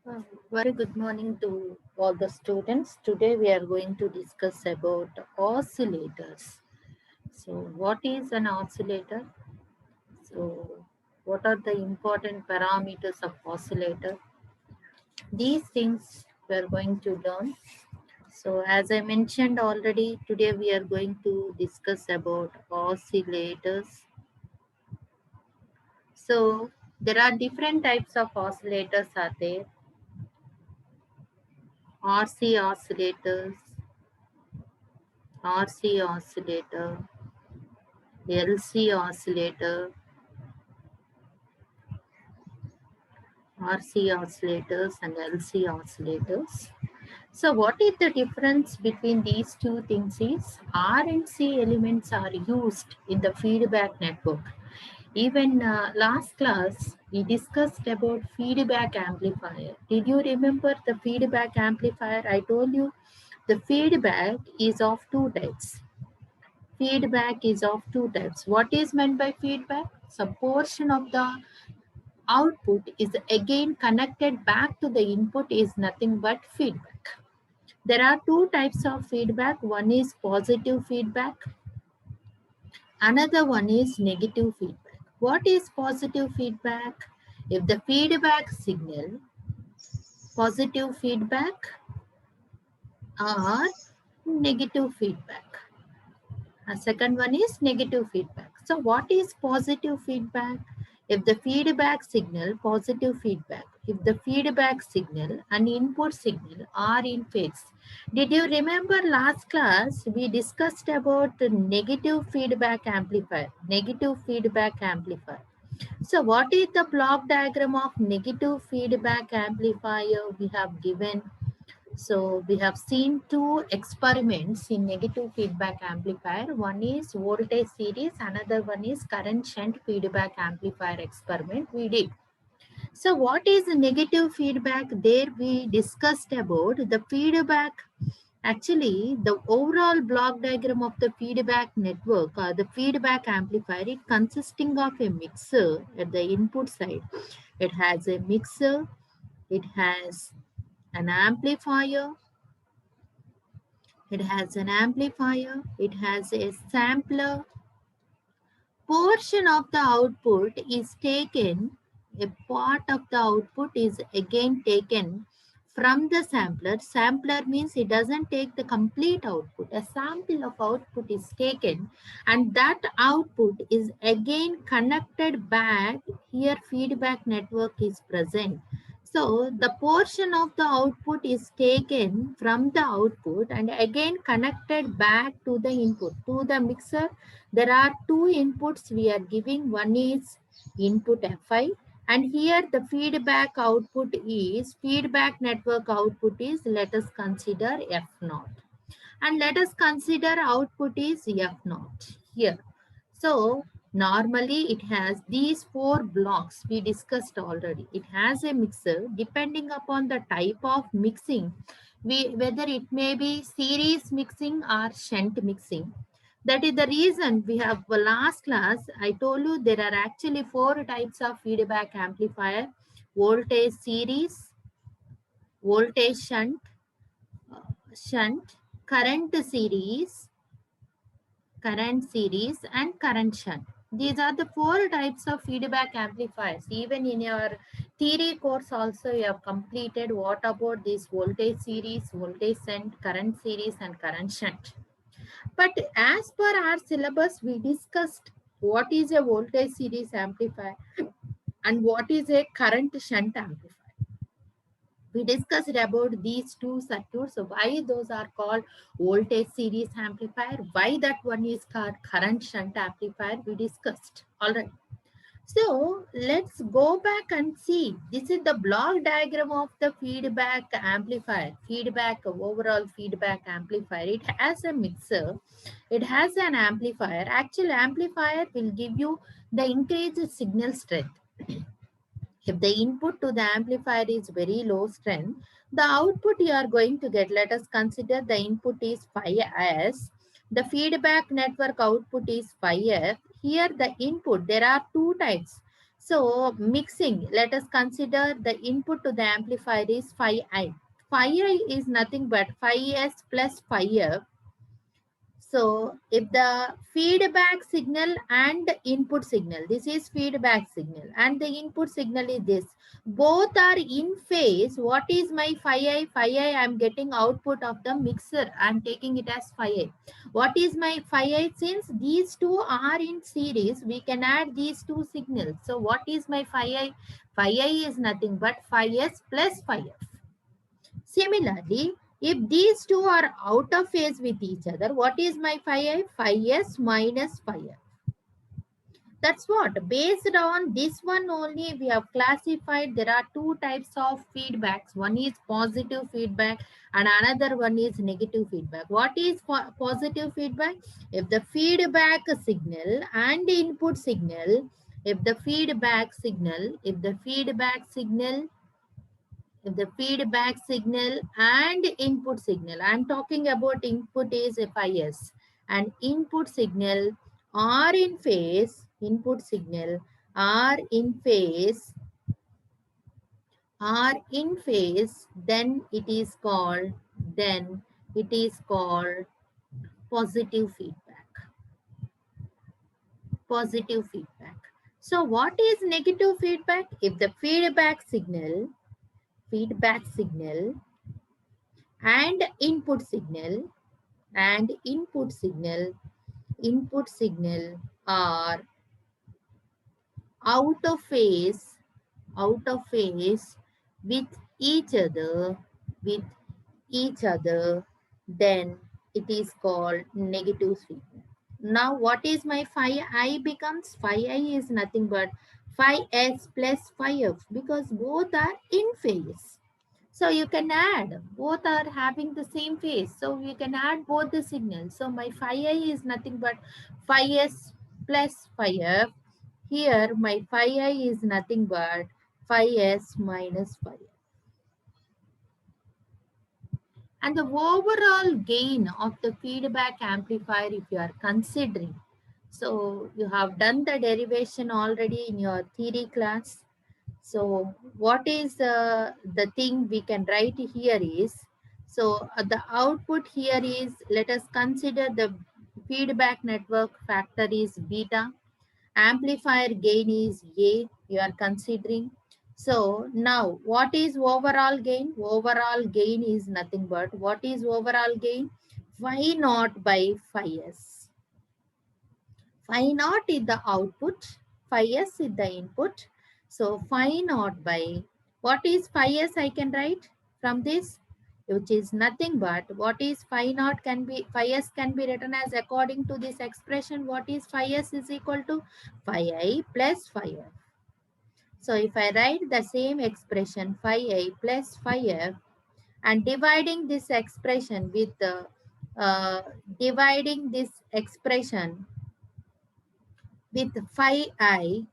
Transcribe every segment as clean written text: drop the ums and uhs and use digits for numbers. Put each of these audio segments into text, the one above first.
Uh, Very good morning to all the students. Today we are going to discuss about oscillators. So what is an oscillator? So what are the important parameters of oscillator? These things we are going to learn. So as I mentioned already, today we are going to discuss about oscillators. So there are different types of oscillators are there. RC oscillators, RC oscillator, LC oscillator, RC oscillators and LC oscillators. So what is the difference between these two things is R and C elements are used in the feedback network. Even last class, we discussed about feedback amplifier. Did you remember the feedback amplifier? I told you the feedback is of two types. Feedback is of two types. What is meant by feedback? Some portion of the output is again connected back to the input is nothing but feedback. There are two types of feedback. One is positive feedback. Another one is negative feedback. What is positive feedback? If the feedback signal, positive feedback or negative feedback. A second one is negative feedback. So what is positive feedback? If the feedback signal, positive feedback, if the feedback signal and input signal are in phase. Did you remember last class we discussed about the negative feedback amplifier? Negative feedback amplifier. So what is the block diagram of negative feedback amplifier we have given? So we have seen two experiments in negative feedback amplifier. One is voltage series, another one is current shunt feedback amplifier experiment we did. So what is negative feedback? There we discussed about the feedback. Actually, the overall block diagram of the feedback network or the feedback amplifier, it consisting of a mixer at the input side. It has a mixer, it has an amplifier, it has an amplifier, it has a sampler. Portion of the output is taken, a part of the output is again taken from the sampler. Sampler means it doesn't take the complete output. A sample of output is taken and that output is again connected back. Here feedback network is present. So the portion of the output is taken from the output and again connected back to the input, to the mixer. There are two inputs we are giving. One is input Fi and here the feedback output is, feedback network output is, let us consider F0 and let us consider output is F0 here. So normally it has these four blocks we discussed already. It has a mixer depending upon the type of mixing, whether it may be series mixing or shunt mixing. That is the reason we have last class I told you there are actually four types of feedback amplifier: voltage series, voltage shunt, current series and current shunt. These are the four types of feedback amplifiers. Even in your theory course also you have completed what about this voltage series, voltage shunt, current series and current shunt. But as per our syllabus, we discussed what is a voltage series amplifier and what is a current shunt amplifier. We discussed about these two circuits, so why those are called voltage series amplifier, why that one is called current shunt amplifier, we discussed. All right. So let's go back and see. This is the block diagram of the feedback amplifier, overall feedback amplifier. It has a mixer, it has an amplifier. Actual amplifier will give you the increased signal strength. If the input to the amplifier is very low strength, the output you are going to get, let us consider the input is 5S, the feedback network output is 5F. Here the input, there are two types. So mixing, let us consider the input to the amplifier is phi I. Phi I is nothing but phi S plus phi F. So if the feedback signal and input signal, this is feedback signal and the input signal is this, both are in phase. What is my phi I? Phi I am getting output of the mixer. I am taking it as phi I. What is my phi I? Since these two are in series, we can add these two signals. So what is my phi I? Phi I is nothing but phi S plus phi F. Similarly, if these two are out of phase with each other, what is my phi I? Phi S minus phi F. That's what. Based on this one only, we have classified there are two types of feedbacks. One is positive feedback and another one is negative feedback. What is positive feedback? If the feedback signal and input signal, if the feedback signal and input signal, I'm talking about input is FIS and input signal are in phase, are in phase, then it is called, positive feedback. Positive feedback. So what is negative feedback? If the feedback signal and input signal are out of phase with each other with each other, then it is called negative feedback. Now what is my phi I? Becomes phi I is nothing but phi S plus phi F, because both are in phase. So you can add, both are having the same phase. So you can add both the signals. So my phi I is nothing but phi S plus phi F. Here my phi I is nothing but phi S minus phi F. And the overall gain of the feedback amplifier, if you are considering, so you have done the derivation already in your theory class. So what is the thing we can write here is, so the output here is, let us consider the feedback network factor is beta, amplifier gain is A, you are considering. So now what is overall gain? Overall gain is nothing but, what is overall gain? Phi naught by phi S. Phi naught is the output, phi S is the input. So phi naught by, what is phi S I can write from this, which is nothing but, what is phi naught can be, phi S can be written as according to this expression, what is phi S is equal to phi I plus phi F. So if I write the same expression phi I plus phi F and dividing this expression with dividing this expression with phi I,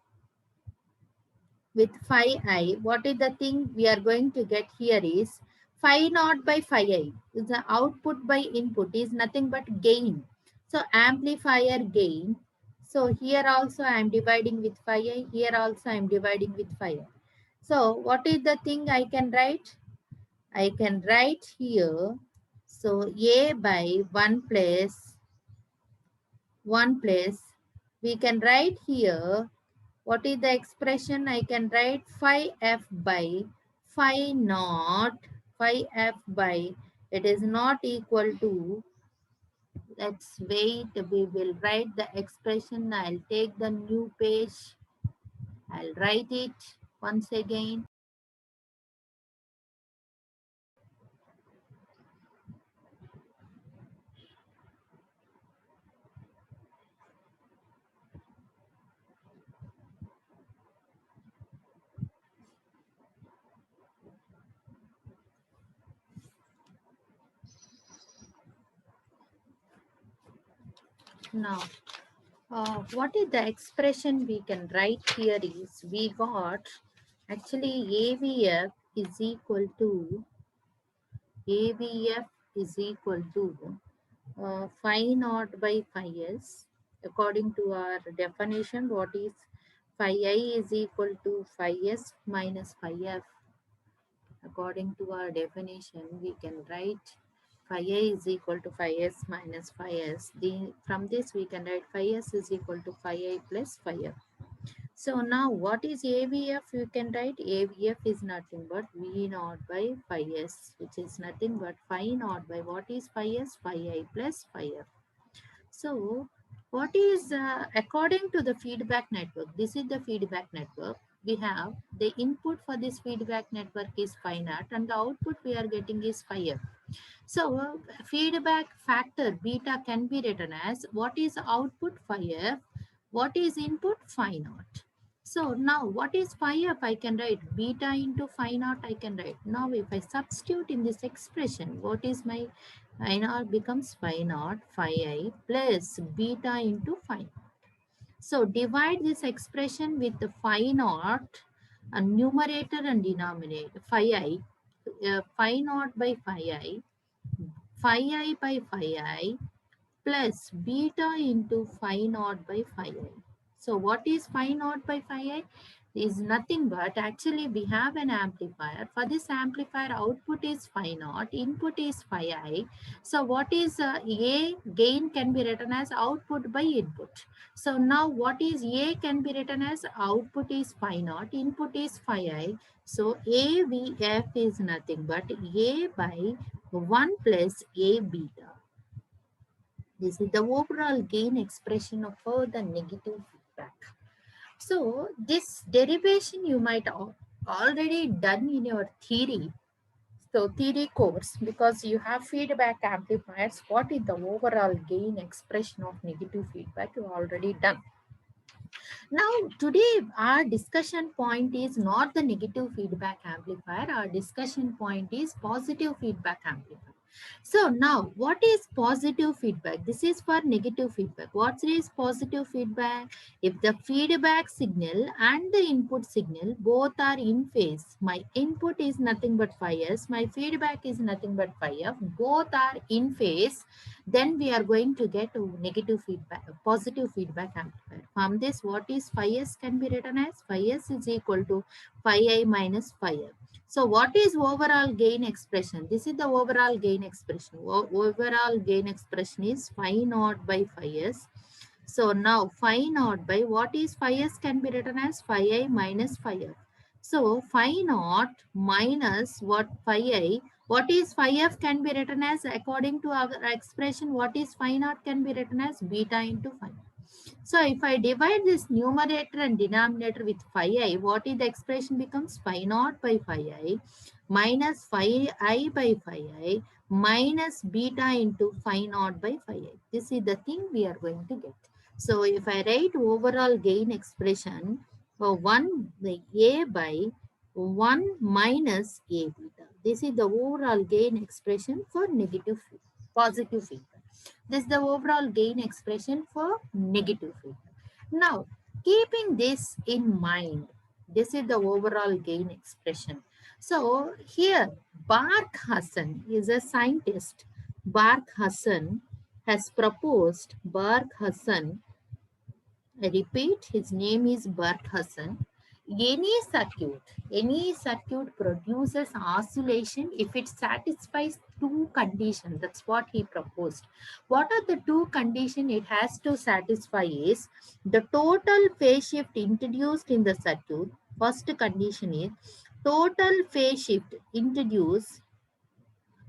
what is the thing we are going to get here is phi naught by phi I. The output by input is nothing but gain. So amplifier gain. So here also I am dividing with phi I. Here also I am dividing with phi I. So what is the thing I can write? I can write here. So A by 1 plus we can write here. What is the expression? I can write phi F by phi naught, phi F by, it is not equal to, let's wait, we will write the expression. I'll take the new page. I'll write it once again. Now, what is the expression we can write here is, we got actually AVF is equal to phi naught by phi S. According to our definition, what is phi I is equal to phi S minus phi F. According to our definition, we can write phi I is equal to phi S minus phi S. From this, we can write phi S is equal to phi I plus phi F. So now what is AVF? You can write AVF is nothing but V naught by phi S, which is nothing but phi naught by what is phi S? Phi I plus phi F. So what is, according to the feedback network, this is the feedback network. We have the input for this feedback network is phi naught and the output we are getting is phi F. So feedback factor beta can be written as what is output phi F, what is input phi naught. So now what is phi F? I can write beta into phi naught I can write. Now if I substitute in this expression, what is my phi naught becomes phi naught phi I plus beta into phi naught. So divide this expression with the phi naught, numerator and denominator, phi I, phi naught by phi I by phi I plus beta into phi naught by phi I. So what is phi naught by phi I? Is nothing but actually we have an amplifier. For this amplifier, output is phi naught, input is phi I. So what is A gain can be written as output by input. So now what is A can be written as output is phi naught, input is phi I. So AVF is nothing but A by 1 plus A beta. This is the overall gain expression of the negative feedback. So this derivation you might already done in your theory. So theory course, because you have feedback amplifiers, what is the overall gain expression of negative feedback you already done. Now today our discussion point is not the negative feedback amplifier, our discussion point is positive feedback amplifier. So now what is positive feedback? This is for negative feedback. What is positive feedback? If the feedback signal and the input signal both are in phase, my input is nothing but phi S, my feedback is nothing but phi F, both are in phase, then we are going to get a negative feedback, a positive feedback amplifier. From this, what is phi S can be written as phi S is equal to phi I minus phi F. So what is overall gain expression? This is the overall gain expression. Overall gain expression is phi naught by phi S. So now phi naught by what is phi S can be written as phi I minus phi F. So phi naught minus what phi I, what is phi F can be written as, according to our expression, what is phi naught can be written as beta into phi. So if I divide this numerator and denominator with phi I, what is the expression becomes phi naught by phi I minus phi I by phi I minus beta into phi naught by phi I. This is the thing we are going to get. So if I write overall gain expression for 1 by A by 1 minus A beta. This is the overall gain expression for positive feedback. This is the overall gain expression for negative feedback. Now, keeping this in mind, this is the overall gain expression. So here, Bark Hassan is a scientist. Bark Hassan has proposed, Bark Hassan, I repeat, his name is Bark Hassan. Any circuit produces oscillation if it satisfies two conditions. That's what he proposed. What are the two conditions it has to satisfy is the total phase shift introduced in the circuit. First condition is total phase shift introduced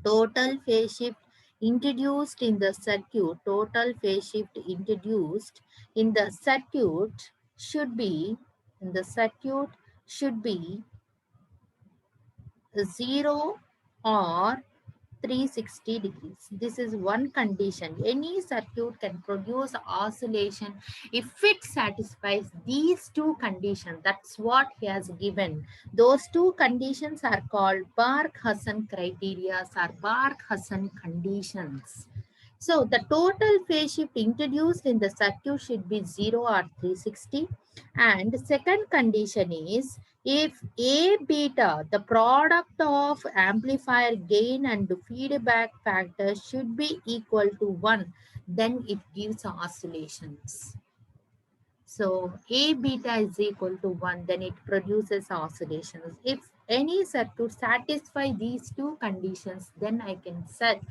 total phase shift introduced in the circuit, total phase shift introduced in the circuit should be, in the circuit should be 0 or 360 degrees. This is one condition. Any circuit can produce oscillation if it satisfies these two conditions. That's what he has given. Those two conditions are called Bark-Hassan criteria or Bark-Hassan conditions. So the total phase shift introduced in the circuit should be 0 or 360. And second condition is if A beta, the product of amplifier gain and feedback factor should be equal to 1, then it gives oscillations. So A beta is equal to 1, then it produces oscillations. If any circuit satisfy these two conditions, then I can say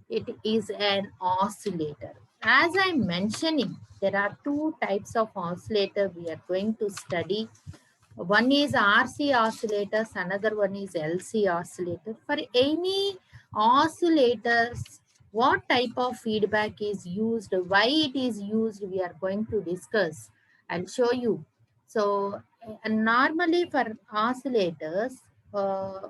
it is an oscillator. As I'm mentioning, there are two types of oscillator we are going to study. One is RC oscillators, another one is LC oscillator. For any oscillators, what type of feedback is used, why it is used, we are going to discuss. I'll show you. So, normally for oscillators, uh,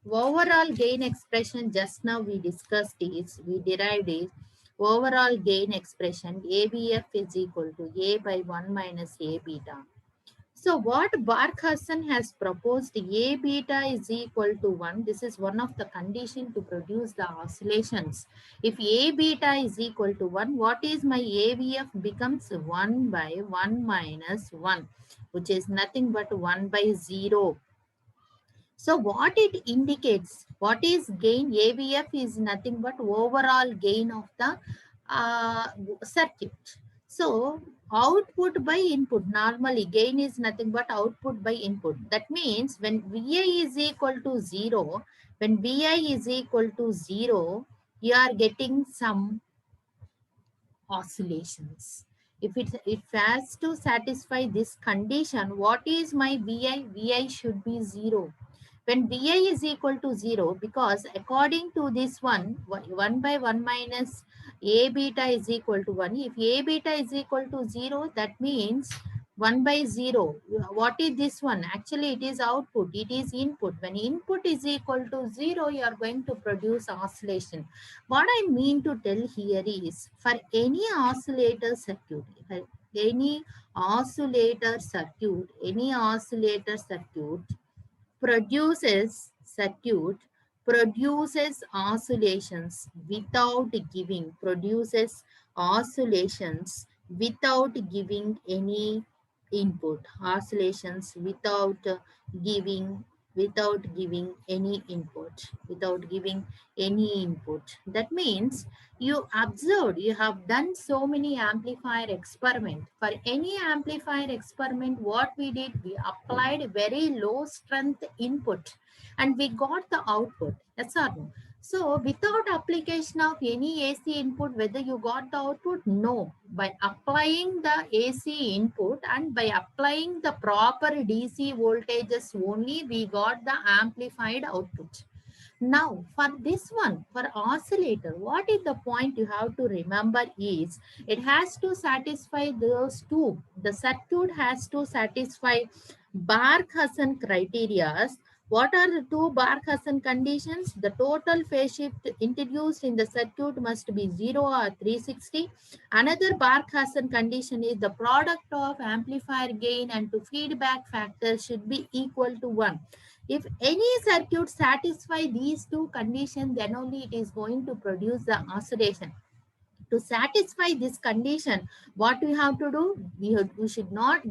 overall gain expression just now we discussed is, we derived is, overall gain expression ABF is equal to A by 1 minus A beta. So what Barkhausen has proposed, A beta is equal to 1. This is one of the condition to produce the oscillations. If A beta is equal to 1, what is my AVF becomes 1 by 1 minus 1, which is nothing but 1 by 0. So what it indicates, what is gain? AVF is nothing but overall gain of the circuit. So output by input, normally gain is nothing but output by input. That means when Vi is equal to 0, when Vi is equal to 0, you are getting some oscillations. If it has to satisfy this condition, what is my Vi? Vi should be 0. When Vi is equal to 0, because according to this one, 1 by 1 minus A beta is equal to 1. If A beta is equal to 0, that means 1 by 0. What is this one? Actually, it is output. It is input. When input is equal to 0, you are going to produce oscillation. What I mean to tell here is, for any oscillator circuit, any any oscillator circuit circuit produces oscillations without giving any input, oscillations giving without giving any input. That means you observed, you have done so many amplifier experiment. For any amplifier experiment, what we did, we applied very low strength input and we got the output. Yes or no? So without application of any AC input, whether you got the output? No. By applying the AC input and by applying the proper DC voltages only, we got the amplified output. Now, for this one, for oscillator, what is the point you have to remember is, it has to satisfy those two. The circuit has to satisfy Barkhausen criteria. What are the two Barkhausen conditions? The total phase shift introduced in the circuit must be 0 or 360. Another Barkhausen condition is the product of amplifier gain and to feedback factor should be equal to 1. If any circuit satisfy these two conditions, then only it is going to produce the oscillation. To satisfy this condition, what we have to do? We should not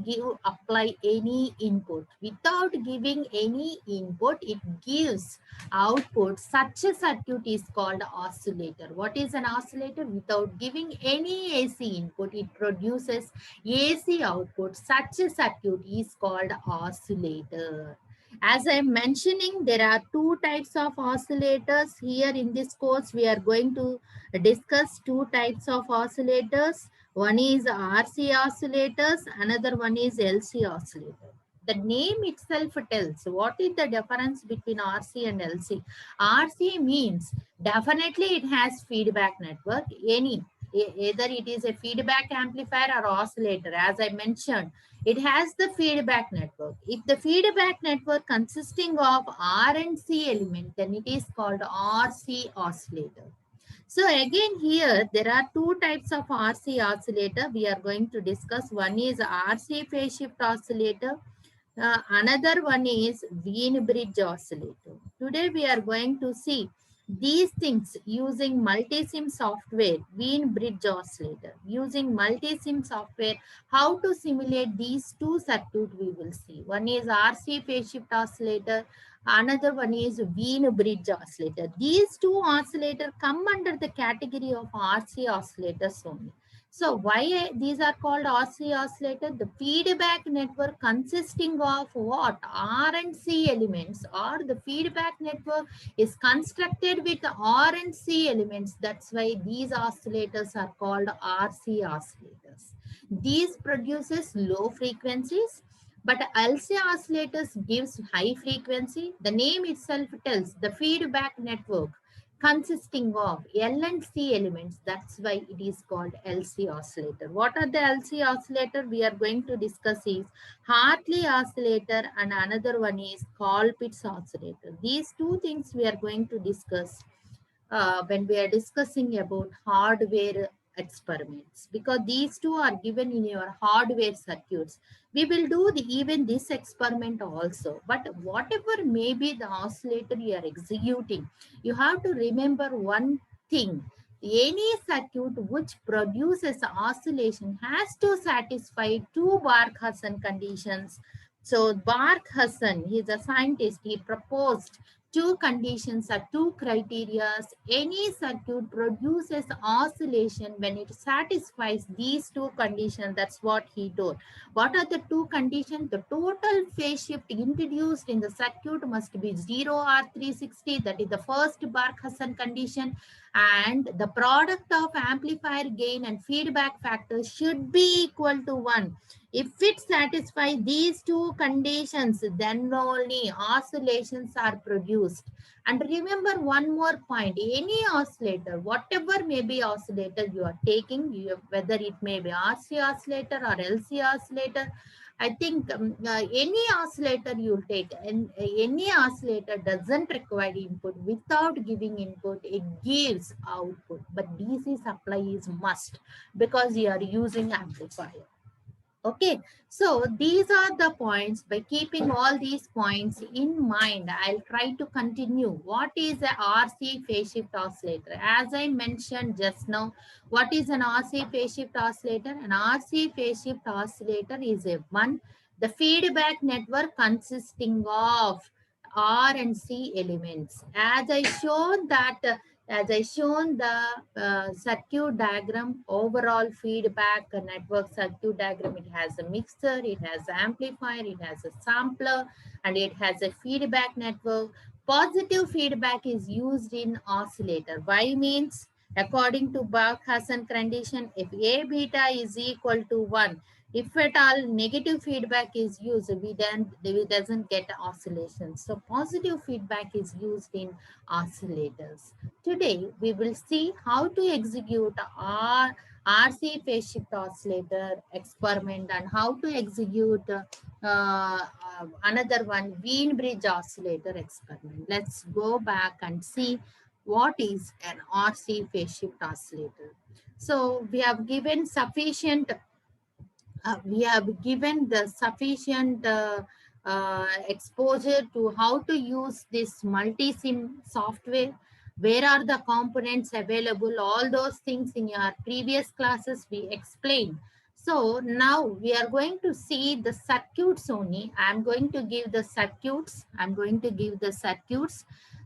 apply any input. Without giving any input, it gives output. Such a circuit is called oscillator. What is an oscillator? Without giving any AC input, it produces AC output. Such a circuit is called oscillator. As I'm mentioning, there are two types of oscillators. Here in this course, we are going to discuss two types of oscillators. One is RC oscillators, another one is LC oscillator. The name itself tells what is the difference between RC and LC. RC means definitely it has feedback network, either it is a feedback amplifier or oscillator. As I mentioned, it has the feedback network. If the feedback network consisting of R and C element, then it is called RC oscillator. So again here, there are two types of RC oscillator we are going to discuss. One is RC phase shift oscillator. Another one is Wien bridge oscillator. Today we are going to see these things using multi-sim software, Wien bridge oscillator. Using multi-sim software, how to simulate these two circuits we will see. One is RC phase shift oscillator, another one is Wien bridge oscillator. These two oscillators come under the category of RC oscillators only. So why these are called RC oscillator? The feedback network consisting of what? R and C elements, or the feedback network is constructed with R and C elements. That's why these oscillators are called RC oscillators. These produces low frequencies, but LC oscillators gives high frequency. The name itself tells the feedback network consisting of L and C elements. That's why it is called LC oscillator. What are the LC oscillator? We are going to discuss is Hartley oscillator, and another one is Colpitts oscillator. These two things we are going to discuss when we are discussing about hardware experiments, because these two are given in your hardware circuits. We will do even this experiment also, but whatever may be the oscillator you are executing, you have to remember one thing: any circuit which produces oscillation has to satisfy two Barkhausen conditions. So Barkhausen, he is a scientist, he proposed two conditions or two criteria. Any circuit produces oscillation when it satisfies these two conditions. That's what he told. What are the two conditions? The total phase shift introduced in the circuit must be 0 or 360. That is the first Barkhausen condition. And the product of amplifier gain and feedback factor should be equal to 1. If it satisfies these two conditions, then only oscillations are produced. And remember one more point: any oscillator, whatever may be oscillator you are taking, whether it may be RC oscillator or LC oscillator, I think any oscillator you take, and any oscillator doesn't require input. Without giving input, it gives output. But DC supply is must, because you are using amplifier. Okay, so these are the points. By keeping all these points in mind, I'll try to continue. What is a RC phase shift oscillator? As I mentioned just now, what is an RC phase shift oscillator? An RC phase shift oscillator is a one, the feedback network consisting of R and C elements. As I shown the circuit diagram, overall feedback network circuit diagram, it has a mixer, it has an amplifier, it has a sampler, and it has a feedback network. Positive feedback is used in oscillator. Why means, according to Barkhausen condition, if A beta is equal to 1, if at all negative feedback is used, we doesn't get oscillation. So positive feedback is used in oscillators. Today, we will see how to execute our RC phase shift oscillator experiment, and how to execute another one, Wien bridge oscillator experiment. Let's go back and see what is an RC phase shift oscillator. So we have given the sufficient exposure to how to use this multi-sim software. Where are the components available? All those things in your previous classes we explained. So now we are going to see the circuits only. I'm going to give the circuits.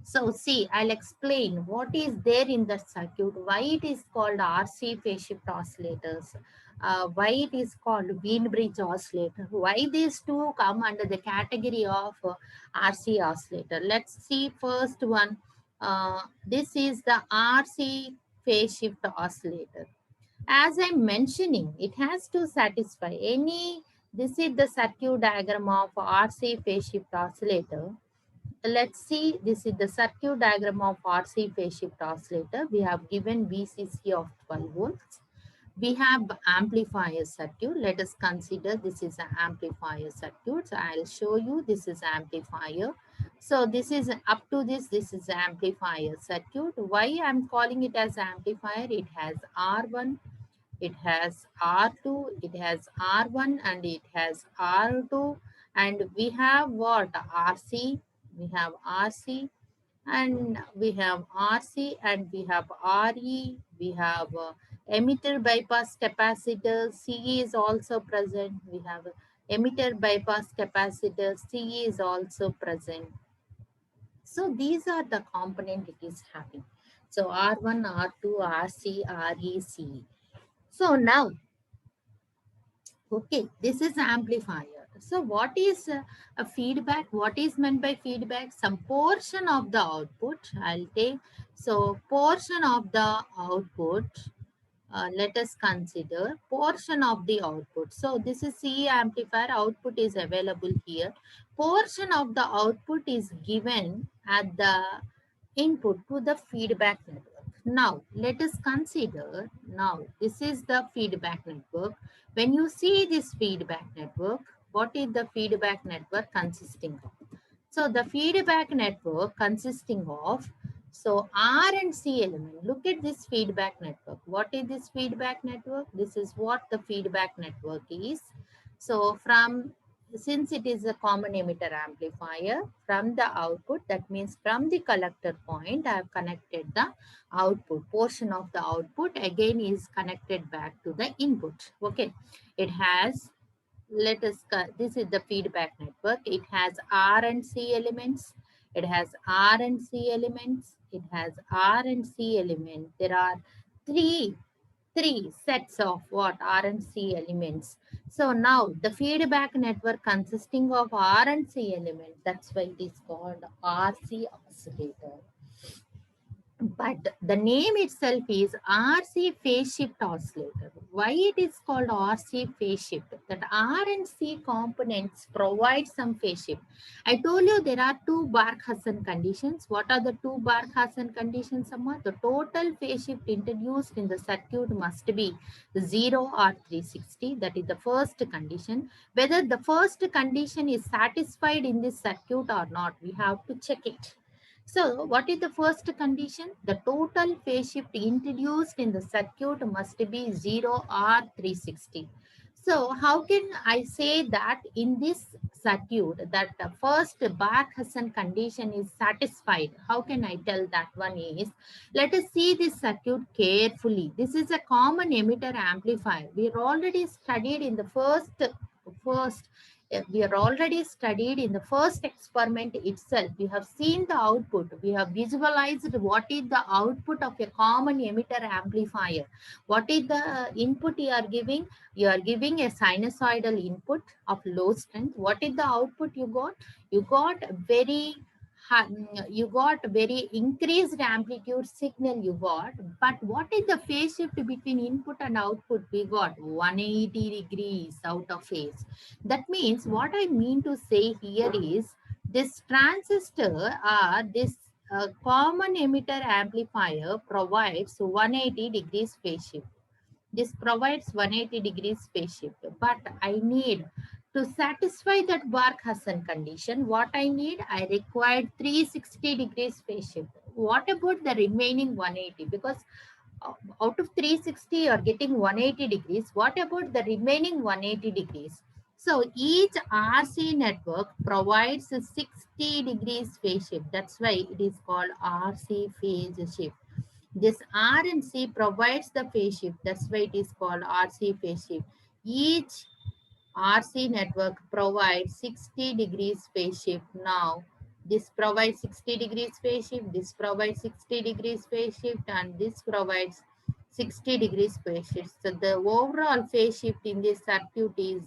So see, I'll explain what is there in the circuit, why it is called RC phase shift oscillators, why it is called Wien bridge oscillator, why these two come under the category of RC oscillator. Let's see first one. This is the RC phase shift oscillator. As I'm mentioning, it has to satisfy any, this is the circuit diagram of RC phase shift oscillator. Let's see, this is the circuit diagram of RC phase shift oscillator. We have given VCC of 12 volts. We have amplifier circuit. Let us consider this is an amplifier circuit. So I'll show you, this is amplifier. So this is up to this is amplifier circuit. Why I'm calling it as amplifier? It has R1, it has R2, it has R1, and it has R2. And we have what? RC, we have RC, and we have RC, and we have RE, we have emitter bypass capacitor, CE is also present, we have emitter bypass capacitor, CE is also present. So these are the component it is having. So R1, R2, RC, RE, CE. So now, okay, this is amplifier. So what is a feedback? What is meant by feedback? Some portion of the output, I'll take. So portion of the output, let us consider portion of the output. So this is C amplifier, output is available here. Portion of the output is given at the input to the feedback network. Now, let us consider, now this is the feedback network. When you see this feedback network, what is the feedback network consisting of? So the feedback network consisting of, so R and C element. Look at this feedback network. What is this feedback network? This is what the feedback network is. So since it is a common emitter amplifier, from the output, that means from the collector point, I have connected the output. Portion of the output again is connected back to the input. Okay. It has, this is the feedback network. It has R and C elements. It has R and C elements. It has R and C elements. There are three sets of what R and C elements. So now the feedback network consisting of R and C elements, that's why it is called RC oscillator. But the name itself is RC phase shift oscillator. Why it is called RC phase shift? That R and C components provide some phase shift. I told you there are two Barkhausen conditions. What are the two Barkhausen conditions, Amma? The total phase shift introduced in the circuit must be 0 or 360. That is the first condition. Whether the first condition is satisfied in this circuit or not, we have to check it. So, what is the first condition? The total phase shift introduced in the circuit must be 0 or 360. So, how can I say that in this circuit that the first Barkhausen condition is satisfied? How can I tell that one is? Let us see this circuit carefully. This is a common emitter amplifier. We already studied in the first we are already studied in the first experiment itself. We have seen the output. We have visualized what is the output of a common emitter amplifier. What is the input you are giving? You are giving a sinusoidal input of low strength. What is the output you got? You got very increased amplitude signal you got, but what is the phase shift between input and output? We got 180 degrees out of phase. That means what I mean to say here is this transistor or this common emitter amplifier provides 180 degrees phase shift. This provides 180 degrees phase shift, but I need to satisfy that Barkhausen condition. What I need, I required 360 degrees phase shift. What about the remaining 180? Because out of 360 you are getting 180 degrees. What about the remaining 180 degrees? So each RC network provides a 60 degrees phase shift. That's why it is called RC phase shift. This R and C provides the phase shift. That's why it is called RC phase shift. Each RC network provides 60 degrees phase shift. Now, this provides 60 degrees phase shift, this provides 60 degrees phase shift, and this provides 60 degrees phase shift. So, the overall phase shift in this circuit is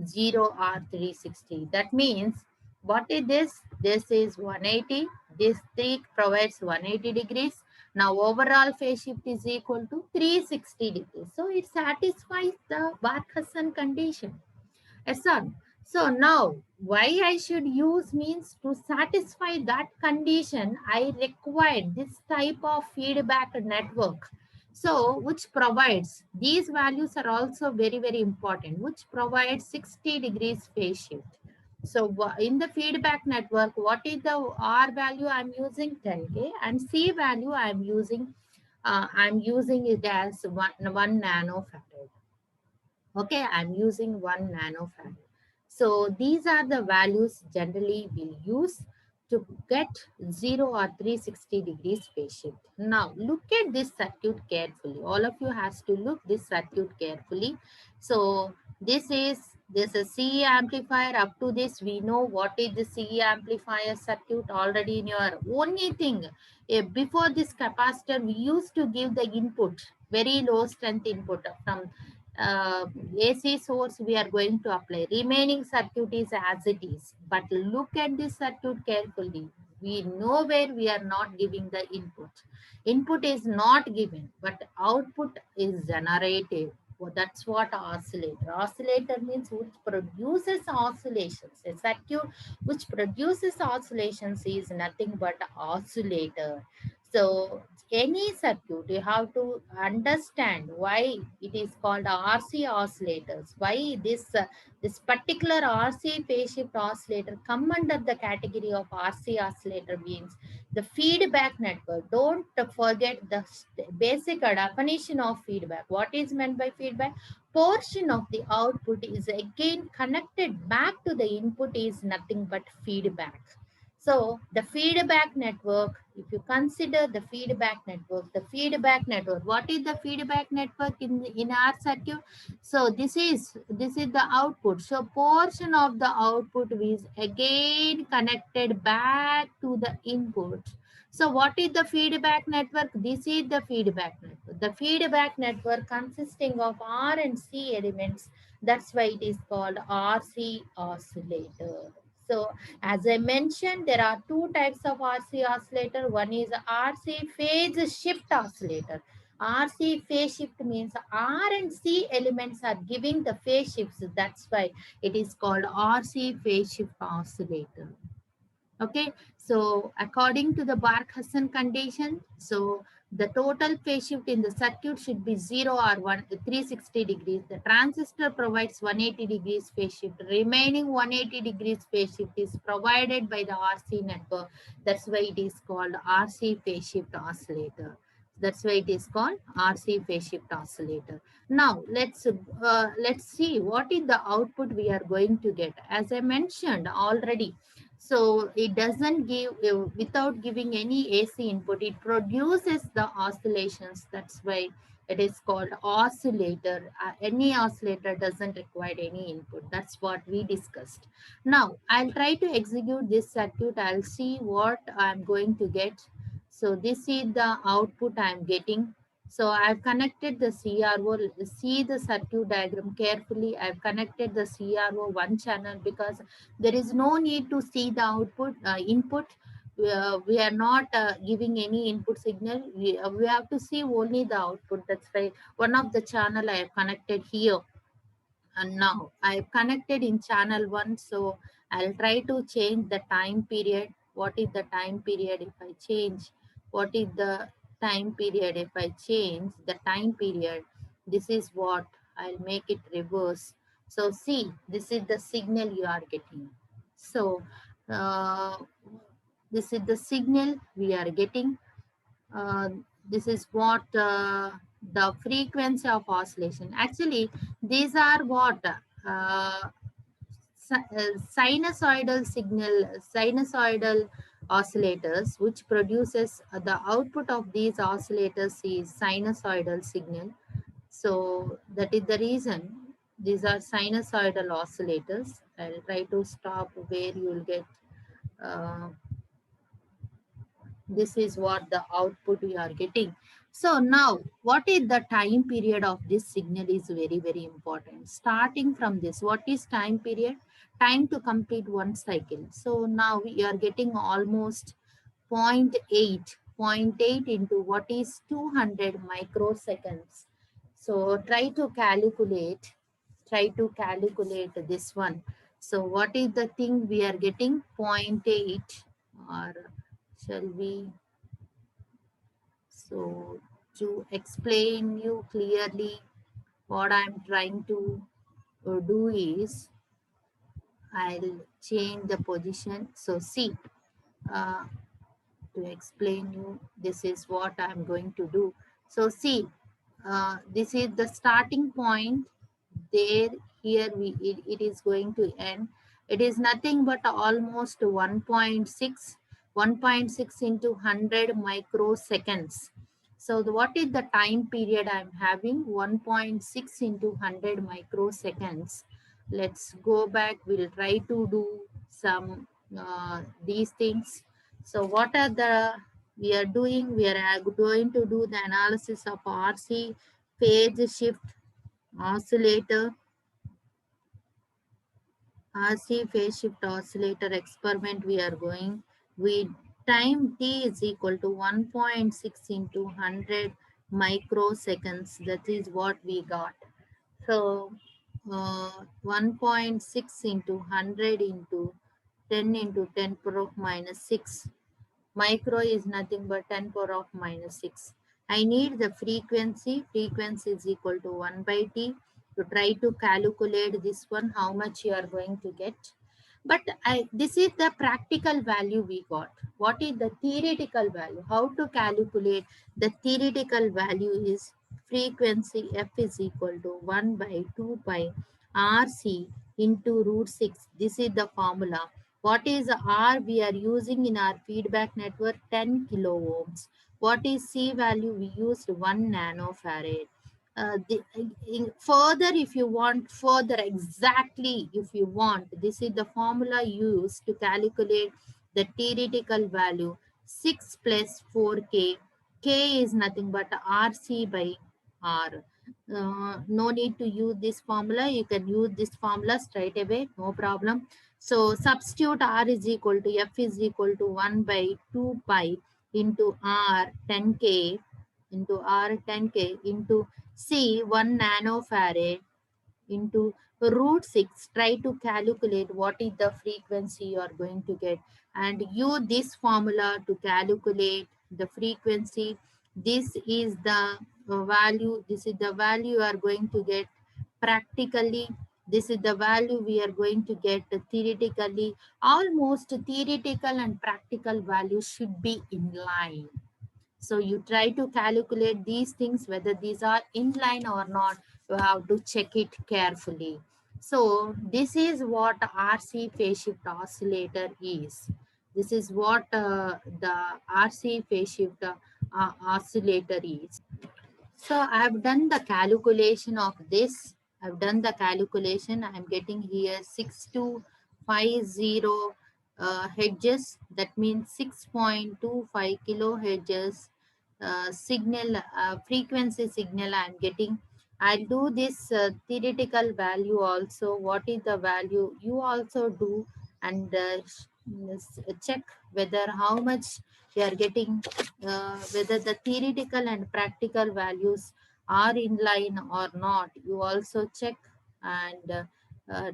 0 or 360. That means, what is this? This is 180. This 3 provides 180 degrees. Now, overall phase shift is equal to 360 degrees. So, it satisfies the Barkhausen condition. Yes, sir. So now, why I should use means to satisfy that condition, I require this type of feedback network. So, which provides, these values are also very, very important, which provides 60 degrees phase shift. So, in the feedback network, what is the R value I'm using? 10K, and C value I'm using it as 1 nanofarad. Okay, I'm using 1 nanofarad. So these are the values generally we'll use to get 0 or 360 degrees phase shift. Now look at this circuit carefully. All of you has to look this circuit carefully. So this is a CE amplifier. Up to this we know what is the CE amplifier circuit already in your only thing. Before this capacitor we used to give the input. very low strength input from uh, AC source we are going to apply. Remaining circuit is as it is. But look at this circuit carefully. We know where we are not giving the input. Input is not given, but output is generated. Well, that's what oscillator. Oscillator means which produces oscillations. A circuit which produces oscillations is nothing but oscillator. So any circuit, you have to understand why it is called RC oscillators. Why this particular RC phase shift oscillator come under the category of RC oscillator means the feedback network. Don't forget the basic definition of feedback. What is meant by feedback? Portion of the output is again connected back to the input is nothing but feedback. So the feedback network, if you consider the feedback network, what is the feedback network in our circuit? So this is the output. So portion of the output is again connected back to the input. So what is the feedback network? This is the feedback network. The feedback network consisting of R and C elements. That's why it is called RC oscillator. So as I mentioned, there are two types of RC oscillator. One is RC phase shift oscillator. RC phase shift means R and C elements are giving the phase shifts. That's why it is called RC phase shift oscillator. Okay, so according to the Bark-Hassan condition, so the total phase shift in the circuit should be 0 or 360 degrees. The transistor provides 180 degrees phase shift. Remaining 180 degrees phase shift is provided by the RC network. That's why it is called RC phase shift oscillator. That's why it is called RC phase shift oscillator. Now let's see what is the output we are going to get. As I mentioned already, so it doesn't give, without giving any AC input, it produces the oscillations. That's why it is called oscillator. Any oscillator doesn't require any input. That's what we discussed. Now I'll try to execute this circuit. I'll see what I'm going to get. So this is the output I'm getting. So I've connected the CRO. See the circuit diagram carefully. I've connected the CRO one channel because there is no need to see the input. We are not giving any input signal. We have to see only the output. That's why one of the channel I have connected here. And now I've connected in channel 1. So I'll try to change the time period. What is the time period if I change? What is the time period if I change the time period? This is what I'll make it reverse. So see, this is the signal you are getting. So uh, this is the signal we are getting. uh, this is what the frequency of oscillation. Actually, these are what sinusoidal signal, sinusoidal oscillators, which produces the output of these oscillators is sinusoidal signal. So that is the reason these are sinusoidal oscillators. I'll try to stop where you will get. Uh, this is what the output we are getting. So now what is the time period of this signal is very important. Starting from this, what is time period? Time to complete one cycle. So now we are getting almost zero point 0.8, zero point 0.8 into what is 200 microseconds. So try to calculate this one. So what is the thing we are getting? Zero point 0.8, or shall we? So to explain you clearly, what I'm trying to do is I'll change the position. So see, uh, to explain you, this is what I'm going to do. So see, this is the starting point. There, here it is going to end. It is nothing but almost 1.6, 1.6 into 100 microseconds. So what is the time period I'm having? 1.6 into 100 microseconds. Let's go back. We'll try to do some these things. So what are the we are going to do the analysis of RC phase shift oscillator, RC phase shift oscillator experiment we are going with time t is equal to 1.6 into 100 microseconds. That is what we got. So 1.6 into 100 into 10 into 10 power of minus 6. Micro is nothing but 10 power of minus 6. I need the frequency. Frequency is equal to 1 by t. To try to calculate this one, how much you are going to get. But this is the practical value we got. What is the theoretical value? How to calculate the theoretical value is frequency f is equal to 1 by 2 pi RC into root 6. This is the formula. What is R we are using in our feedback network? 10 kilo ohms. What is C value? We used 1 nanofarad. Further, if you want further exactly, if you want, this is the formula used to calculate the theoretical value. 6 plus 4k. K is nothing but RC by R. No need to use this formula. You can use this formula straight away, no problem. So substitute R is equal to F is equal to 1 by 2 pi into R 10k into R 10k into C 1 nanofarad into root 6. Try to calculate what is the frequency you are going to get and use this formula to calculate the frequency. This is the value. This is the value you are going to get practically. This is the value we are going to get theoretically. Almost theoretical and practical values should be in line. So you try to calculate these things, whether these are in line or not, you have to check it carefully. So this is what RC phase shift oscillator is. This is what the RC phase shift oscillator is. So I have done the calculation of this. I've done the calculation. I'm getting here 6250 hertz. That means 6.25 kilohertz signal, frequency signal I'm getting. I'll do this theoretical value also. What is the value? You also do and check whether how much you are getting, whether the theoretical and practical values are in line or not. You also check and uh,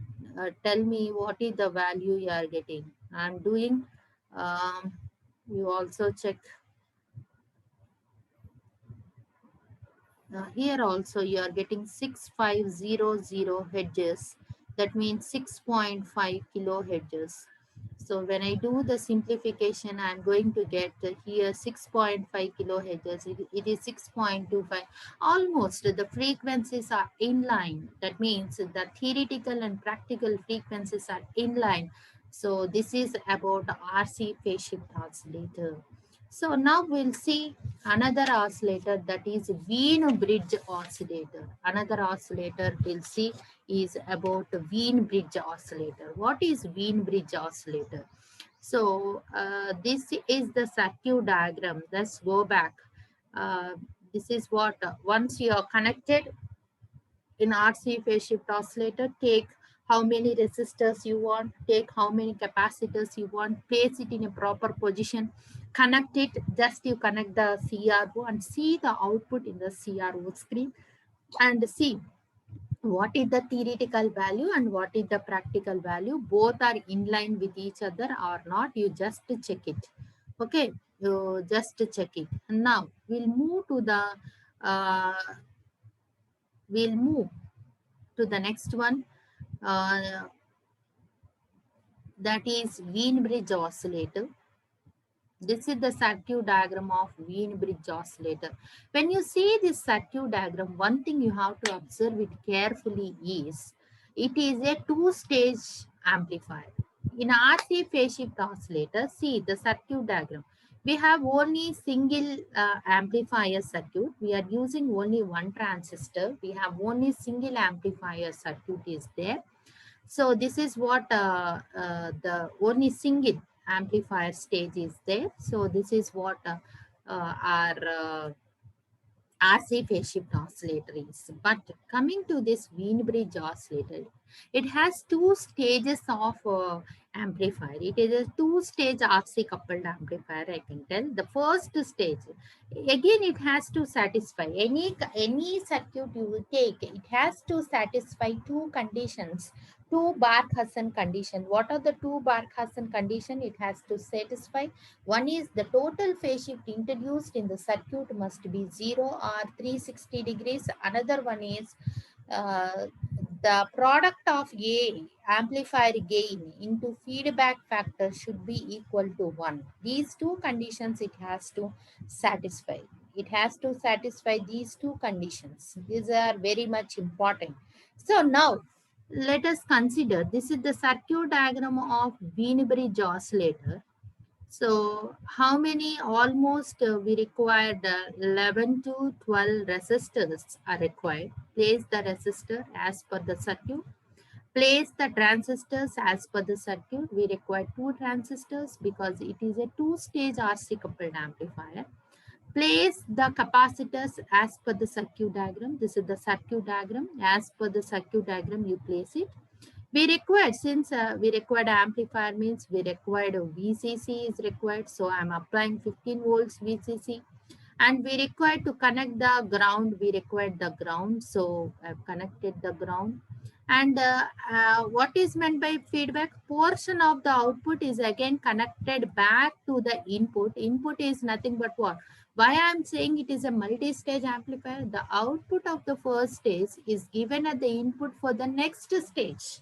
tell me what is the value you are getting. I'm doing. Um, you also check. Here also you are getting 6500 hertz. That means 6.5 kilohertz. So when I do the simplification, I'm going to get here 6.5 kilohertz. It is 6.25. Almost the frequencies are in line. That means the theoretical and practical frequencies are in line. So this is about RC phase shift oscillator. So now we'll see another oscillator, that is Wien bridge oscillator. Another oscillator we'll see is about Wien bridge oscillator. What is Wien bridge oscillator? So this is the circuit diagram. Let's go back. Uh, this is what once you are connected in RC phase shift oscillator, take how many resistors you want, take how many capacitors you want, place it in a proper position, connect it, just you connect the CRO and see the output in the CRO screen and see what is the theoretical value and what is the practical value. Both are in line with each other or not, you just check it. Okay, you just check it. And now uh, we'll move to the next one. Uh, that is Wien bridge oscillator. This is the circuit diagram of Wien bridge oscillator. When you see this circuit diagram, one thing you have to observe it carefully is it is a two-stage amplifier. In RC phase shift oscillator, see the circuit diagram. We have only single amplifier circuit. We are using only one transistor. We have only single amplifier circuit is there. So this is what the only single amplifier stage is there. So this is what our RC phase shift oscillator is. But coming to this Wien bridge oscillator, it has two stages of amplifier. It is a two-stage RC coupled amplifier, I can tell. The first stage, again, it has to satisfy any circuit you will take. It has to satisfy two conditions, two Barkhausen condition. What are the two Barkhausen condition? It has to satisfy. One is the total phase shift introduced in the circuit must be 0 or 360 degrees. Another one is uh, the product of A amplifier gain into feedback factor should be equal to 1. These two conditions it has to satisfy. It has to satisfy these two conditions. These are very much important. So now let us consider this is the circuit diagram of Wien bridge oscillator. So how many almost we required 11 to 12 resistors are required. Place the resistor as per the circuit. Place the transistors as per the circuit. We require two transistors because it is a two-stage RC coupled amplifier. Place the capacitors as per the circuit diagram. This is the circuit diagram. As per the circuit diagram, you place it. We required, since we required amplifier means we required a VCC is required. So I'm applying 15 volts VCC, and we required to connect the ground. We required the ground. So I've connected the ground. And what is meant by feedback? Portion of the output is again connected back to the input. Input is nothing but what? Why I'm saying it is a multi-stage amplifier? The output of the first stage is given at the input for the next stage.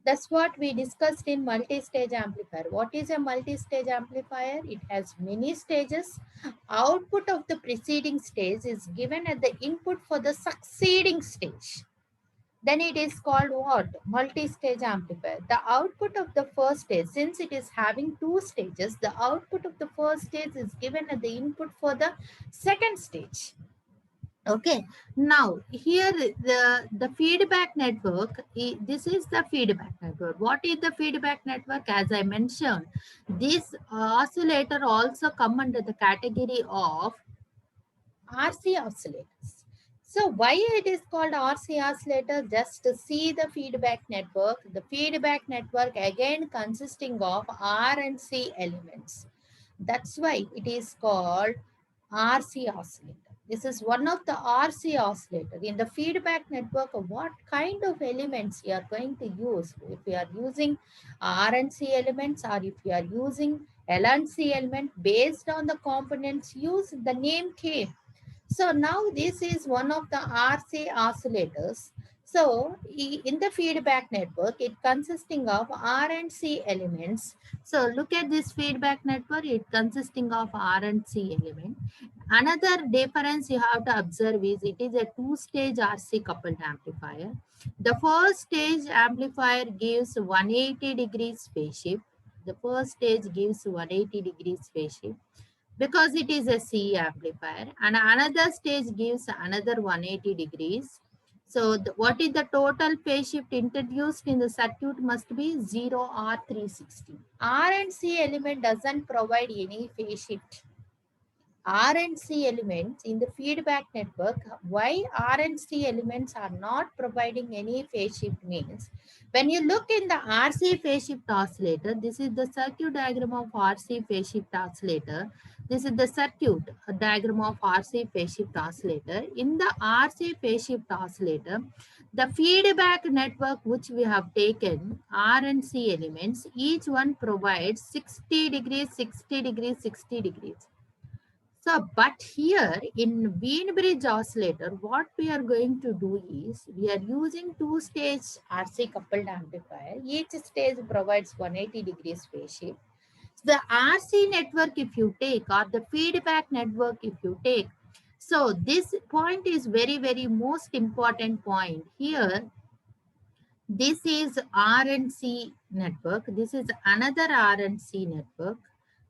That's what we discussed in multi-stage amplifier. What is a multi-stage amplifier? It has many stages. Output of the preceding stage is given at the input for the succeeding stage. Then it is called what? Multi-stage amplifier. The output of the first stage, since it is having two stages, the output of the first stage is given at the input for the second stage. Okay, now here the feedback network, this is the feedback network. What is the feedback network? As I mentioned, this oscillator also come under the category of RC oscillators. So why it is called RC oscillator? Just to see the feedback network. The feedback network again consisting of R and C elements. That's why it is called RC oscillator. This is one of the RC oscillator. In the feedback network, what kind of elements you are going to use? If you are using RNC elements or if you are using LNC element, based on the components used, the name came. So now this is one of the RC oscillators. So in the feedback network, it consisting of R and C elements. So look at this feedback network, it consisting of R and C element. Another difference you have to observe is it is a two-stage RC coupled amplifier. The first stage amplifier gives 180 degrees phase shift. The first stage gives 180 degrees phase shift because it is a C amplifier, and another stage gives another 180 degrees. So what is the total phase shift introduced in the circuit must be 0 or 360. R and C element doesn't provide any phase shift. R and C elements in the feedback network, why R and C elements are not providing any phase shift means, when you look in the RC phase shift oscillator, this is the circuit diagram of RC phase shift oscillator. This is the circuit diagram of RC phase shift oscillator. In the RC phase shift oscillator, the feedback network which we have taken, R and C elements, each one provides 60 degrees, 60 degrees, 60 degrees. So, but here in Wien bridge oscillator, what we are going to do is we are using two-stage RC coupled amplifier. Each stage provides 180 degrees phase shift. The RC network, if you take, or the feedback network, if you take, so this point is very, very most important point. Here, this is RNC network. This is another RNC network.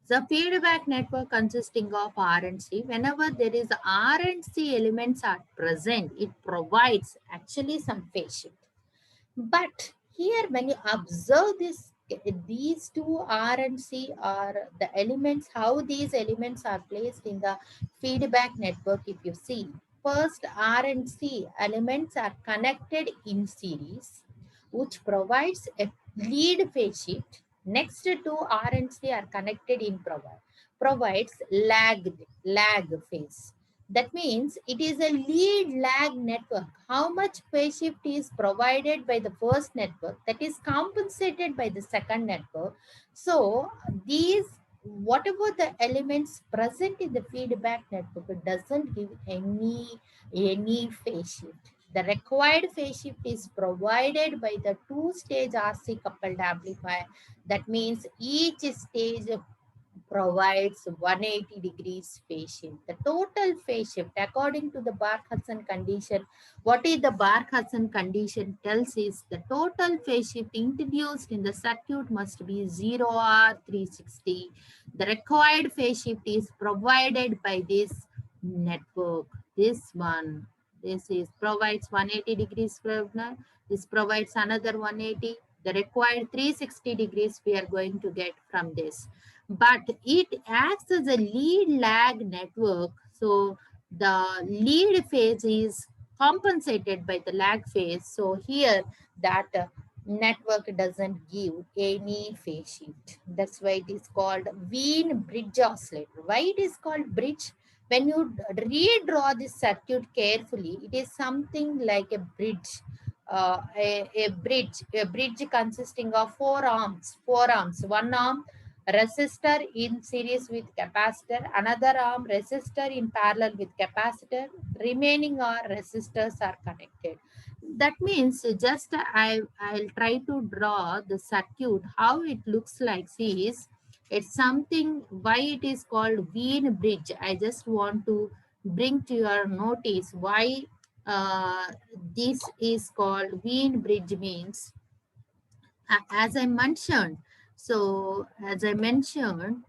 The feedback network consisting of RNC. Whenever there is RNC elements are present, it provides actually some phase shift. But here when you observe this These two R and C are the elements, how these elements are placed in the feedback network. If you see, first R and C elements are connected in series, which provides a lead phase shift. Next two R and C are connected in provides lag phase. That means it is a lead lag network. How much phase shift is provided by the first network, that is compensated by the second network. So these, whatever the elements present in the feedback network, it doesn't give any phase shift. The required phase shift is provided by the two-stage RC coupled amplifier. That means each stage provides 180 degrees phase shift. The total phase shift according to the Bark-Hudson condition, what is the Bark-Hudson condition tells is the total phase shift introduced in the circuit must be 0 or 360. The required phase shift is provided by this network. This one, this is provides 180 degrees. This provides another 180. The required 360 degrees we are going to get from this, but it acts as a lead lag network. So the lead phase is compensated by the lag phase. So here that network doesn't give any phase shift. That's why it is called Wien bridge oscillator. Why it is called bridge? When you redraw this circuit carefully, it is something like a bridge. A bridge consisting of four arms. One arm resistor in series with capacitor, another arm resistor in parallel with capacitor, remaining are resistors are connected. That means just I'll try to draw the circuit, how it looks like. See, is it's something, why it is called Wien bridge. I just want to bring to your notice why this is called Wien bridge means, as I mentioned. So as I mentioning,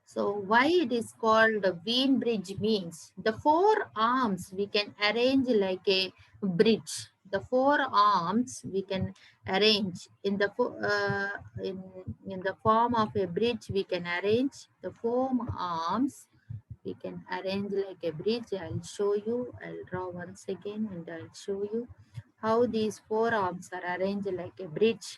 so why it is called a Wien bridge means the four arms we can arrange like a bridge. The four arms we can arrange in the in the form of a bridge. We can arrange the four arms. We can arrange like a bridge. I'll show you. I'll draw once again and I'll show you how these four arms are arranged like a bridge.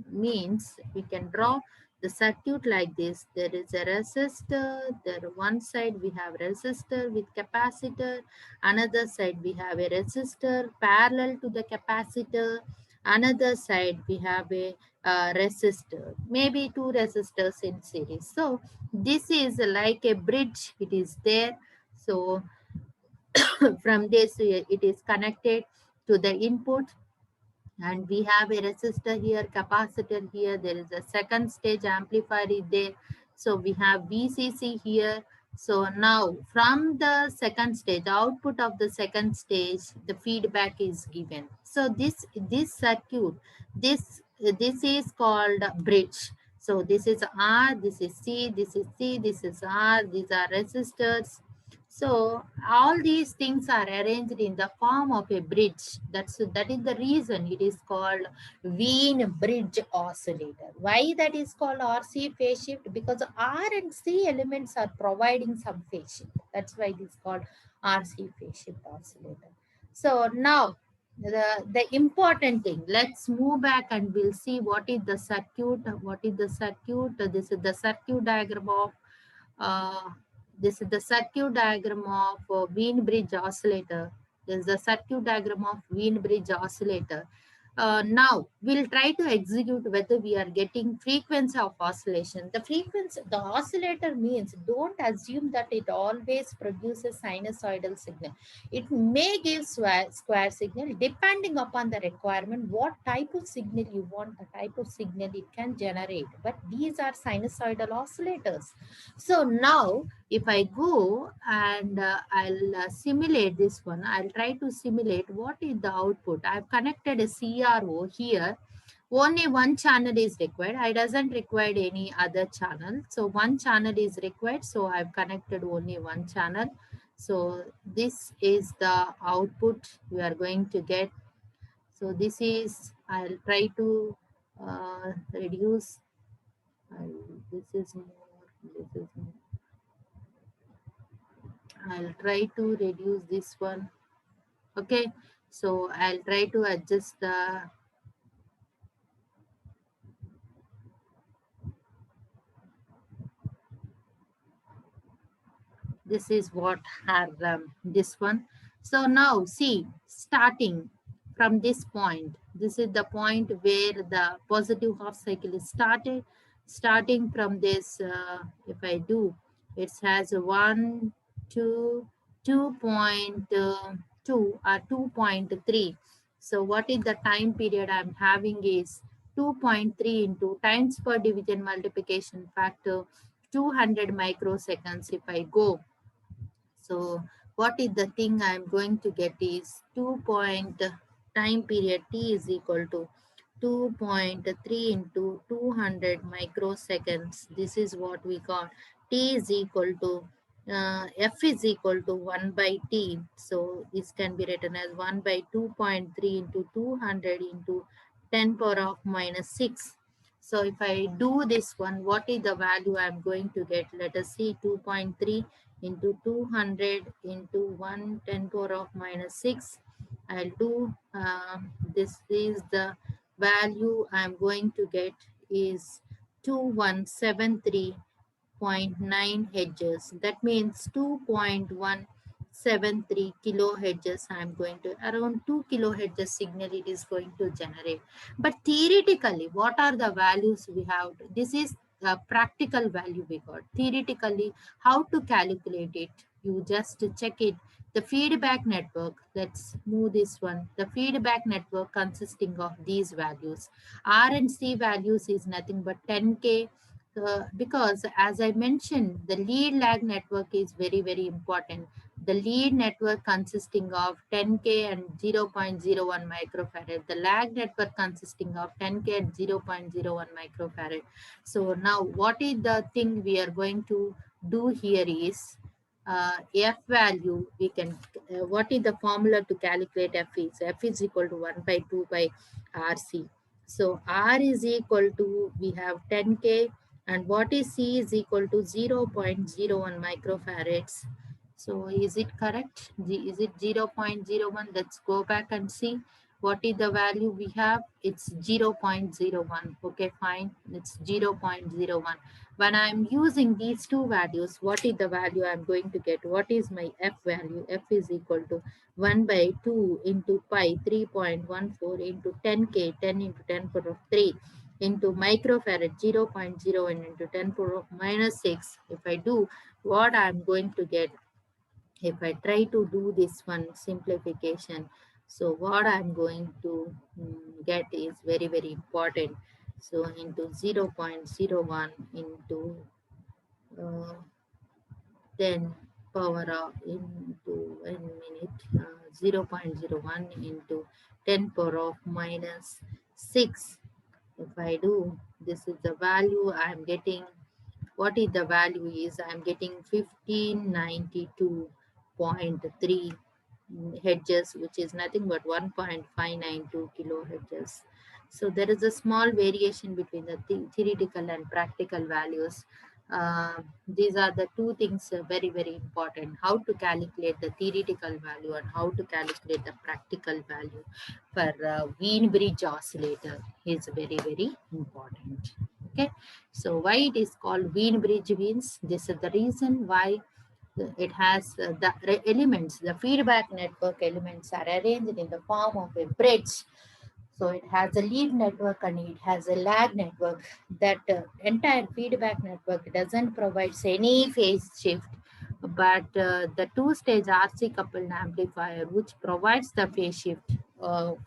Means we can draw the circuit like this. There is a resistor. There one side we have resistor with capacitor. Another side we have a resistor parallel to the capacitor. Another side we have a resistor, maybe two resistors in series. So this is like a bridge. It is there. So from this it is connected to the input, and we have a resistor here, capacitor here. There is a second stage amplifier is there. So we have VCC here. So now from the second stage, the output of the second stage, the feedback is given. So this circuit, this is called bridge. So this is R, this is C, this is C, this is R. These are resistors. So all these things are arranged in the form of a bridge. That is the reason it is called Wien bridge oscillator. Why that is called RC phase shift? Because R and C elements are providing some phase shift. That's why it is called RC phase shift oscillator. So now the important thing, let's move back and we'll see what is the circuit. What is the circuit? This is the circuit diagram of uh, this is the circuit diagram of Wien bridge oscillator. This is the circuit diagram of Wien bridge oscillator. Now we'll try to execute whether we are getting frequency of oscillation. The frequency, the oscillator means, don't assume that it always produces sinusoidal signal. It may give square signal depending upon the requirement, what type of signal you want, the type of signal it can generate. But these are sinusoidal oscillators. So now if I go and I'll simulate this one, I'll try to simulate what is the output. I've connected a CRO here. Only one channel is required. I doesn't require any other channel. So one channel is required. So I've connected only one channel. So this is the output we are going to get. So this is, I'll try to reduce. This is more, this is more. I'll try to reduce this one. Okay, so I'll try to adjust the, this is what are this one. So now see, starting from this point, this is the point where the positive half cycle is started. Starting from this, if I do, it has a 1 2 2.2 or 2.3. So what is the time period I'm having is 2.3 into times per division multiplication factor 200 microseconds. If I go, so what is the thing I'm going to get is 2 point time period t is equal to 2.3 into 200 microseconds. This is what we got. T is equal to F is equal to 1 by T. So this can be written as 1 by 2.3 into 200 into 10 power of minus 6. So if I do this one, what is the value I'm going to get? Let us see, 2.3 into 200 into 110 power of minus 6. I'll do this is the value I'm going to get is 2173.9 hertz. That means 2.173 kilohertz. I'm going to around 2 kilohertz signal it is going to generate. But theoretically, what are the values we have? This is the practical value we got. Theoretically, how to calculate it? You just check it. The feedback network, let's move this one. The feedback network consisting of these values. R and C values is nothing but 10K, because as I mentioned, the lead lag network is very, very important. The lead network consisting of 10K and 0.01 microfarad. The lag network consisting of 10K and 0.01 microfarad. So now what is the thing we are going to do here is F value, we can, what is the formula to calculate F is? F is equal to 1 by 2 by RC. So R is equal to, we have 10K, and what is C is equal to 0.01 microfarads. So is it correct? Is it 0.01? Let's go back and see what is the value we have. It's 0.01. Okay, fine. It's 0.01. When I'm using these two values, what is the value I'm going to get? What is my F value? F is equal to 1 by 2 into pi 3.14 into 10K, 10 into 10 power of 3 into microfarad 0.01 into 10 power of minus 6. If I do, what I'm going to get, if I try to do this one simplification, so what I'm going to get is very, very important. So into 0.01 into 10 power of into 1 minute, 0.01 into 10 power of minus 6. If I do, this is the value I'm getting. What is the value is I'm getting 1592.3 hertz, which is nothing but 1.592 kilohertz. So there is a small variation between the theoretical and practical values. These are the two things very, very important. How to calculate the theoretical value and how to calculate the practical value for Wien bridge oscillator is very, very important. Okay, so why it is called Wien bridge means, this is the reason why it has the elements, the feedback network elements are arranged in the form of a bridge. So it has a lead network and it has a lag network. That entire feedback network doesn't provide any phase shift, but the two-stage RC coupled amplifier, which provides the phase shift.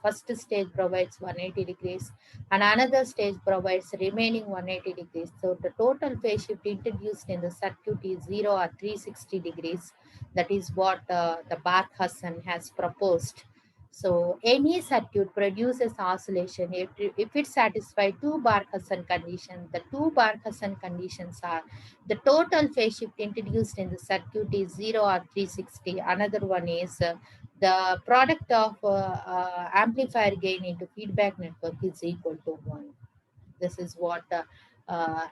First stage provides 180 degrees and another stage provides remaining 180 degrees. So the total phase shift introduced in the circuit is 0 or 360 degrees. That is what the Barkhausen has proposed. So any circuit produces oscillation if it satisfies two Barkhausen conditions. The two Barkhausen conditions are the total phase shift introduced in the circuit is 0 or 360. Another one is the product of amplifier gain into feedback network is equal to 1. This is what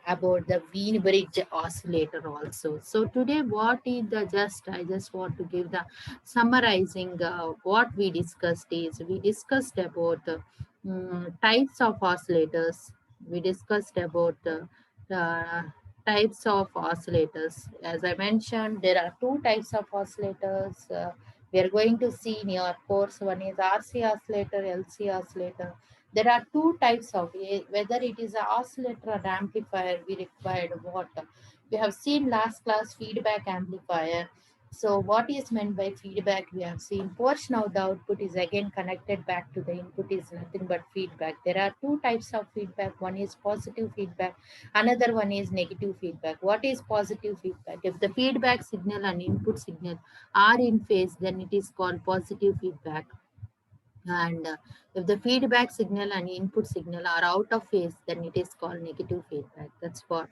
about the Wien bridge oscillator also. So today what is the I just want to give the summarizing what we discussed is we discussed about types of oscillators. We discussed about types of oscillators. As I mentioned, there are two types of oscillators. We are going to see in your course. One is RC oscillator, LC oscillator. There are two types of whether it is an oscillator or amplifier. We required what we have seen last class feedback amplifier. So what is meant by feedback? We have seen portion of the output is again connected back to the input is nothing but feedback. There are two types of feedback. One is positive feedback, another one is negative feedback. What is positive feedback? If the feedback signal and input signal are in phase, then it is called positive feedback. And if the feedback signal and input signal are out of phase, then it is called negative feedback. That's what.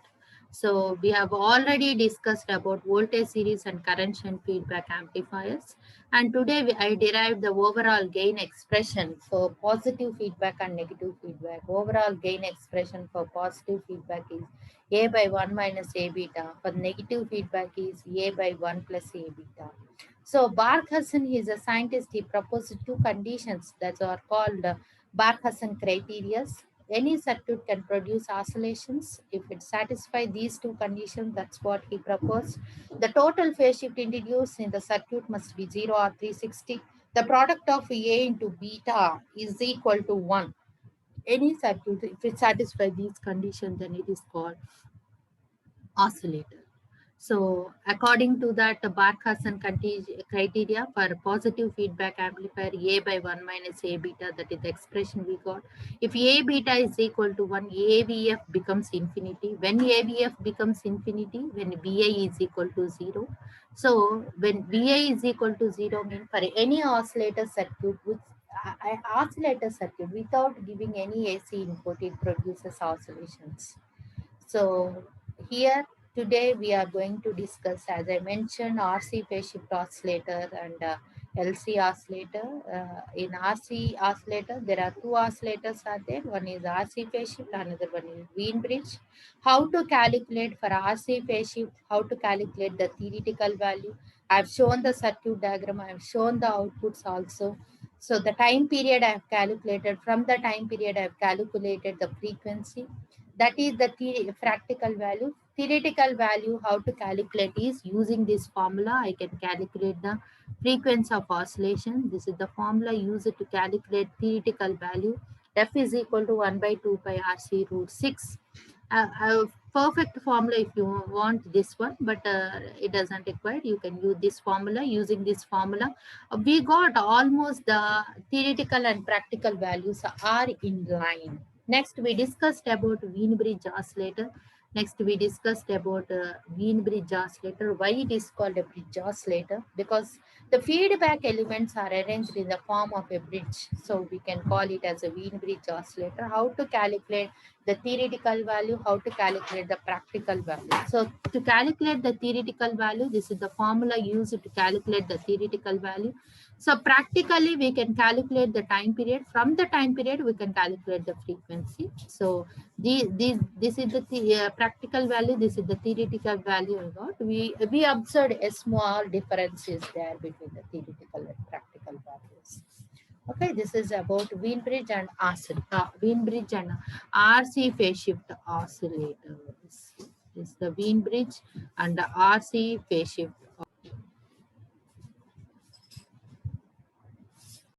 So we have already discussed about voltage series and current shunt feedback amplifiers. And today I derived the overall gain expression for positive feedback and negative feedback. Overall gain expression for positive feedback is A by 1 minus A beta. For negative feedback is A by 1 plus A beta. So Barkhausen is a scientist. He proposed two conditions that are called Barkhausen criteria. Any circuit can produce oscillations if it satisfies these two conditions. That's what he proposed. The total phase shift introduced in the circuit must be 0 or 360. The product of A into beta is equal to 1. Any circuit, if it satisfies these conditions, then it is called oscillator. So according to that Barkhausen criteria for positive feedback amplifier A by 1 minus A beta, that is the expression we got. If A beta is equal to 1, AVF becomes infinity. When AVF becomes infinity, when BI is equal to 0. So when BI is equal to 0 means for any oscillator circuit, with oscillator circuit without giving any AC input, it produces oscillations. So here today we are going to discuss, as I mentioned, RC phase shift oscillator and LC oscillator. In RC oscillator, there are two oscillators are there. One is RC phase shift, another one is Wien bridge. How to calculate for RC phase shift? How to calculate the theoretical value? I've shown the circuit diagram. I've shown the outputs also. So the time period I have calculated. From the time period I have calculated the frequency. That is the practical value. Theoretical value, how to calculate is using this formula. I can calculate the frequency of oscillation. This is the formula used to calculate theoretical value. F is equal to 1 by 2 pi RC root 6. A perfect formula if you want this one, but it doesn't require. You can use this formula. Using this formula, we got almost the theoretical and practical values are in line. Next, we discussed about Wien bridge oscillator. Next, we discussed about Wien bridge oscillator. Why it is called a bridge oscillator? Because the feedback elements are arranged in the form of a bridge. So we can call it as a Wien bridge oscillator. How to calculate the theoretical value, how to calculate the practical value. So to calculate the theoretical value, this is the formula used to calculate the theoretical value. So practically we can calculate the time period. From the time period we can calculate the frequency. So this is the practical value, this is the theoretical value we got. We observed a small difference is there between the theoretical and practical values. Okay, this is about Wien bridge and RC phase shift oscillators. This is the Wien bridge and the RC phase shift